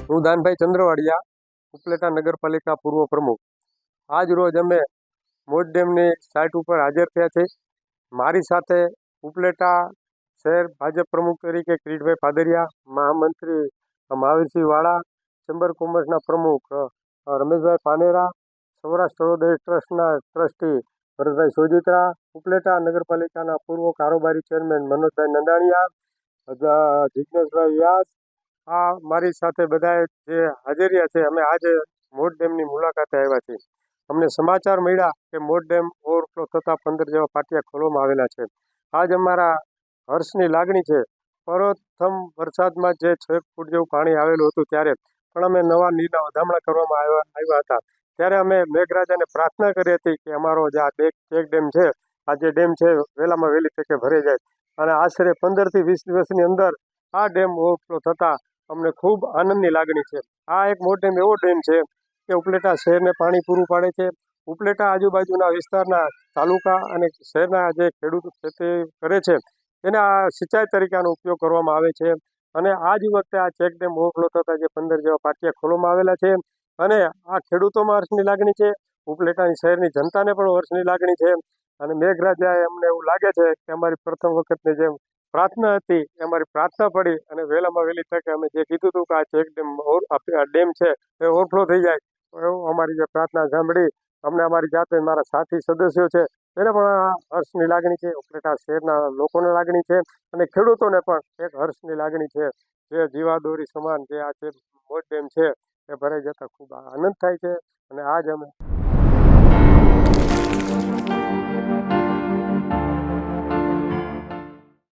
હું દાનભાઈ ચંદ્રવાડિયા, ઉપલેટા નગરપાલિકા પૂર્વ પ્રમુખ. આજ રોજ અમે મોજ ડેમની સાઇટ ઉપર હાજર થયા છે. મારી સાથે ઉપલેટા શહેર ભાજપ પ્રમુખ તરીકે કિરીટભાઈ પાદરિયા, મહામંત્રી મહાવીરસિંહ વાળા, ચેમ્બર કોમર્સના પ્રમુખ રમેશભાઈ પાનેરા, સૌરાષ્ટ્ર સર્વોદય ટ્રસ્ટના ટ્રસ્ટી ભરતભાઈ સોજિત્રા, ઉપલેટા નગરપાલિકાના પૂર્વ કારોબારી ચેરમેન મનોજભાઈ નંદાણીયા, જિજ્ઞેશભાઈ વ્યાસ, આ મારી સાથે બધાએ જે હાજરિયા છે. અમે આજે મોજ ડેમની મુલાકાતે આવ્યા છીએ. અમને સમાચાર મળ્યા કે મોજ ડેમ ઓવરફ્લો થતાં 15 જેવા પાટિયા ખોલવામાં આવેલા છે. આજ અમારા હર્ષની લાગણી છે. પ્રથમ વરસાદમાં જે 6 ફૂટ જેવું પાણી આવેલું હતું ત્યારે પણ અમે નવા નીરના વધામણા કરવામાં આવ્યા હતા. ત્યારે અમે મેઘરાજાને પ્રાર્થના કરી હતી કે અમારો જે આ ચેક ડેમ છે, આ જે ડેમ છે વહેલામાં વહેલી તકે ભરાઈ જાય. અને આશરે 15 થી 20 દિવસની અંદર આ ડેમ ઓવરફ્લો થતાં અમને ખૂબ આનંદની લાગણી છે. આ એક મોજ ડેમ એવો ડેમ છે કે ઉપલેટા શહેરને પાણી પૂરું પાડે છે. ઉપલેટા આજુબાજુના વિસ્તારના તાલુકા અને શહેરના જે ખેડૂતો ખેતી કરે છે એને આ સિંચાઈ તરીકેનો ઉપયોગ કરવામાં આવે છે. અને આ જ વખતે આ ચેક ડેમ ઓવરફ્લો થતાં જે 15 જેવા પાટિયા ખોલવામાં આવેલા છે. અને આ ખેડૂતોમાં હર્ષની લાગણી છે, ઉપલેટાની શહેરની જનતાને પણ હર્ષની લાગણી છે. અને મેઘરાજાએ અમને એવું લાગે છે કે અમારી પ્રથમ વખતની જેમ પ્રાર્થના હતી એ અમારી પ્રાર્થના પડી અને વહેલામાં વહેલી તકે અમે જે કીધું હતું કે આ ચેક ડેમ છે એ ઓવરફ્લો થઈ જાય, એવું અમારી જે પ્રાર્થના સાંભળી અમને અમારી જાતે મારા સાથી સદસ્યો છે એને પણ આ હર્ષની લાગણી છે. ઉપલેટા શહેરના લોકોને લાગણી છે અને ખેડૂતોને પણ એક હર્ષની લાગણી છે. જે જીવાદોરી સમાન જે આ મોજ ડેમ છે એ ભરાઈ જતા ખૂબ આનંદ થાય છે. અને આજ અમે